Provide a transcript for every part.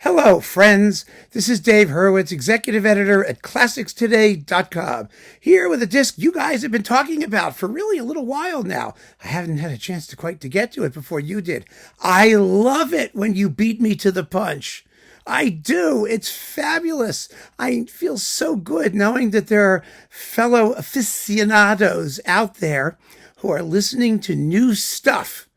Hello, friends. This is Dave Hurwitz, executive editor at ClassicsToday.com, here with a disc you guys have been talking about for really a little while now. I haven't had a chance to get to it before you did. I love it when you beat me to the punch. I do. It's fabulous. I feel so good knowing that there are fellow aficionados out there who are listening to new stuff.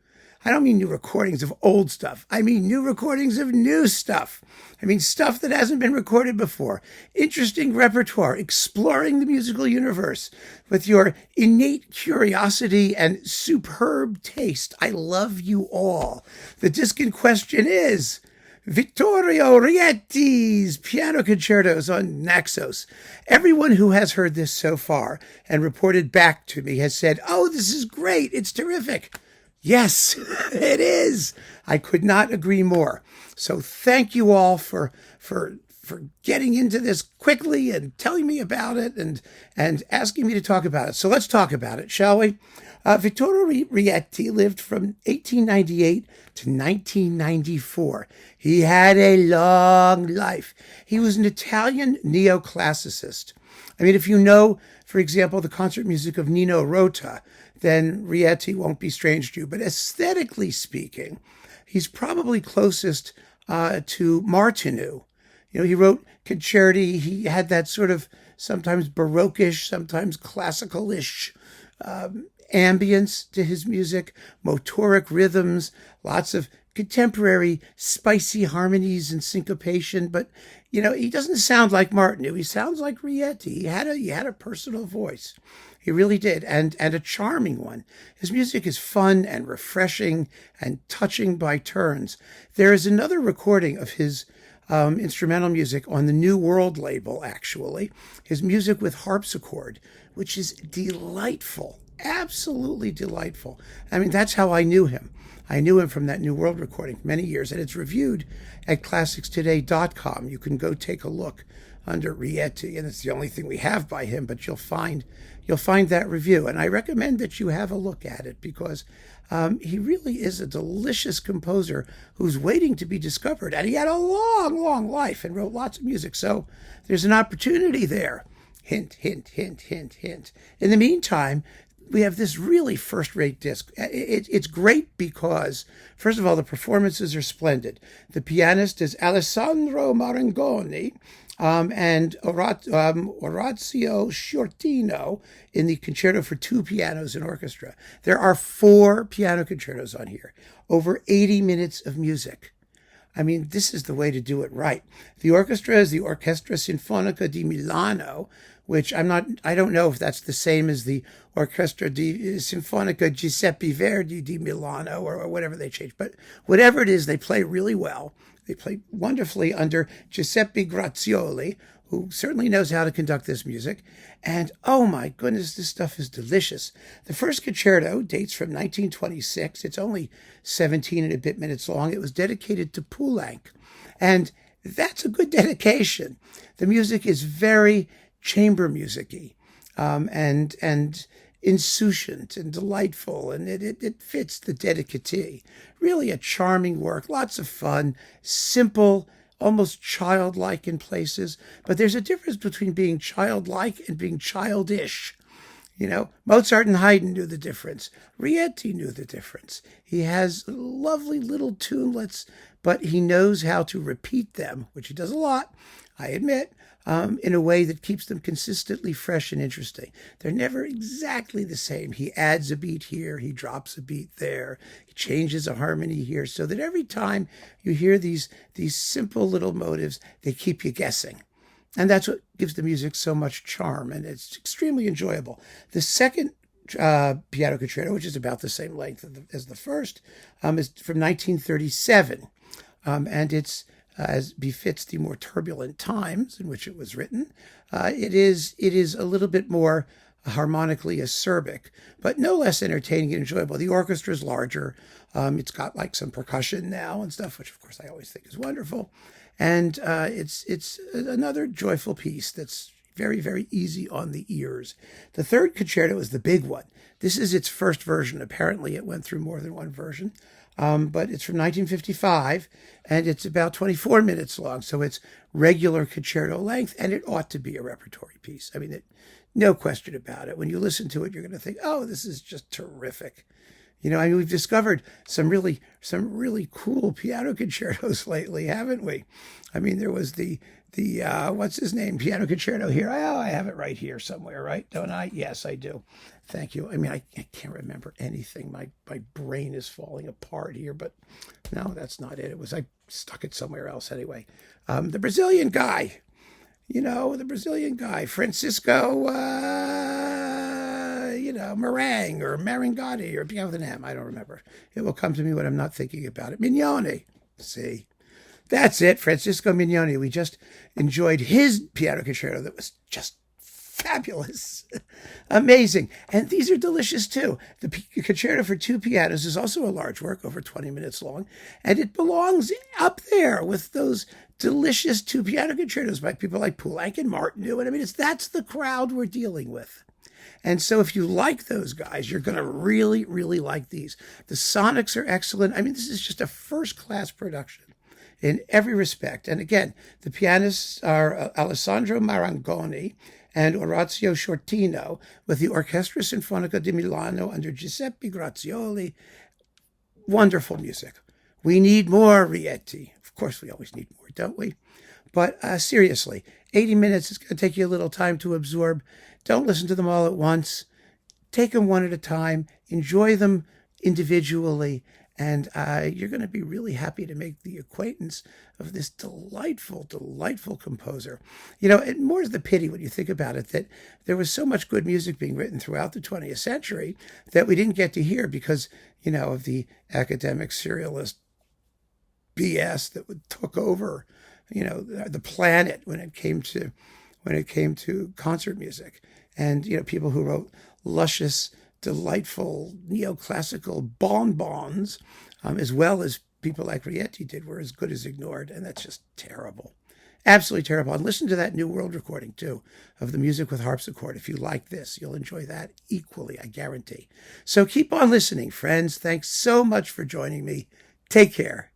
I don't mean new recordings of old stuff. I mean new recordings of new stuff. I mean stuff that hasn't been recorded before. Interesting repertoire, exploring the musical universe with your innate curiosity and superb taste. I love you all. The disc in question is Vittorio Rietti's piano concertos on Naxos. Everyone who has heard this so far and reported back to me has said, "Oh, this is great. It's terrific." Yes, it is. I could not agree more. So thank you all for getting into this quickly and telling me about it and asking me to talk about it. So let's talk about it, shall we? Vittorio Rietti lived from 1898 to 1994. He had a long life. He was an Italian neoclassicist. I mean, if you know, for example, the concert music of Nino Rota, then Rieti won't be strange to you. But aesthetically speaking, he's probably closest to Martinu. You know, he wrote concerti. He had that sort of sometimes Baroque-ish, sometimes classical-ish ambience to his music, motoric rhythms, lots of contemporary spicy harmonies and syncopation. But, you know, he doesn't sound like Martinu. He sounds like Rieti. He had a personal voice. He really did, and a charming one. His music is fun and refreshing and touching by turns. There is another recording of his instrumental music on the New World label, actually. His music with harpsichord, which is delightful, absolutely delightful. I mean, that's how I knew him. I knew him from that New World recording for many years, and it's reviewed at ClassicsToday.com. You can go take a look under Rieti, and it's the only thing we have by him, but you'll find that review. And I recommend that you have a look at it because he really is a delicious composer who's waiting to be discovered. And he had a long, long life and wrote lots of music. So there's an opportunity there. Hint, hint, hint, hint, hint. In the meantime, we have this really first-rate disc. It's great because, first of all, the performances are splendid. The pianist is Alessandro Marangoni, and Orazio Sciortino in the Concerto for two pianos and orchestra. There are 4 piano concertos on here, over 80 minutes of music. I mean, this is the way to do it right. The orchestra is the Orchestra Sinfonica di Milano, which I don't know if that's the same as the Orchestra Sinfonica Giuseppe Verdi di Milano or whatever they changed. But whatever it is, they play really well. They play wonderfully under Giuseppe Grazioli, who certainly knows how to conduct this music. And oh my goodness, this stuff is delicious. The first concerto dates from 1926. It's only 17 and a bit minutes long. It was dedicated to Poulenc. And that's a good dedication. The music is very chamber music-y, and insouciant and delightful, and it fits the dedicatee. Really a charming work, lots of fun, simple, almost childlike in places. But there's a difference between being childlike and being childish. You know, Mozart and Haydn knew the difference. Rieti knew the difference. He has lovely little tunelets, but he knows how to repeat them, which he does a lot, I admit, in a way that keeps them consistently fresh and interesting. They're never exactly the same. He adds a beat here, he drops a beat there, he changes a harmony here, so that every time you hear these simple little motives, they keep you guessing. And that's what gives the music so much charm, and it's extremely enjoyable. The second piano concerto, which is about the same length as the first, is from 1937, and it's as befits the more turbulent times in which it was written. It is a little bit more harmonically acerbic, but no less entertaining and enjoyable. The orchestra is larger. It's got like some percussion now and stuff, which of course I always think is wonderful. And it's another joyful piece that's very, very easy on the ears. The third concerto is the big one. This is its first version. Apparently it went through more than one version. but it's from 1955, and it's about 24 minutes long, so it's regular concerto length, and it ought to be a repertory piece. I mean, no question about it. When you listen to it, you're going to think, oh, this is just terrific. You know, I mean, we've discovered some really cool piano concertos lately, haven't we? I mean, there was the what's his name, piano concerto here. Oh, I have it right here somewhere, right? Don't I? Yes, I do. Thank you. I mean, I can't remember anything. My brain is falling apart here, but no, that's not it. I stuck it somewhere else anyway. The Brazilian guy, the Brazilian guy, Francisco, Meringue or Marangoni or begin with an M. I don't remember. It will come to me when I'm not thinking about it. Mignoni. See, that's it. Francisco Mignoni. We just enjoyed his piano concerto that was just fabulous. Amazing. And these are delicious too. The concerto for two pianos is also a large work, over 20 minutes long, and it belongs up there with those delicious two piano concertos by people like Poulenc and Martin. And I mean, that's the crowd we're dealing with. And so if you like those guys, you're going to really, really like these. The sonics are excellent. I mean, this is just a first-class production in every respect. And again, the pianists are Alessandro Marangoni and Orazio Sciortino, with the Orchestra Sinfonica di Milano under Giuseppe Grazioli. Wonderful music. We need more Rietti. Of course, we always need more, don't we? But seriously, 80 minutes is going to take you a little time to absorb. Don't listen to them all at once. Take them one at a time. Enjoy them individually. And you're going to be really happy to make the acquaintance of this delightful, delightful composer. It more is the pity when you think about it that there was so much good music being written throughout the 20th century that we didn't get to hear because, of the academic serialist BS that took over, the planet when it came to concert music. And, people who wrote luscious, delightful neoclassical bonbons, as well as people like Rietti did, were as good as ignored. And that's just terrible. Absolutely terrible. And listen to that New World recording, too, of the music with harpsichord. If you like this, you'll enjoy that equally, I guarantee. So keep on listening, friends. Thanks so much for joining me. Take care.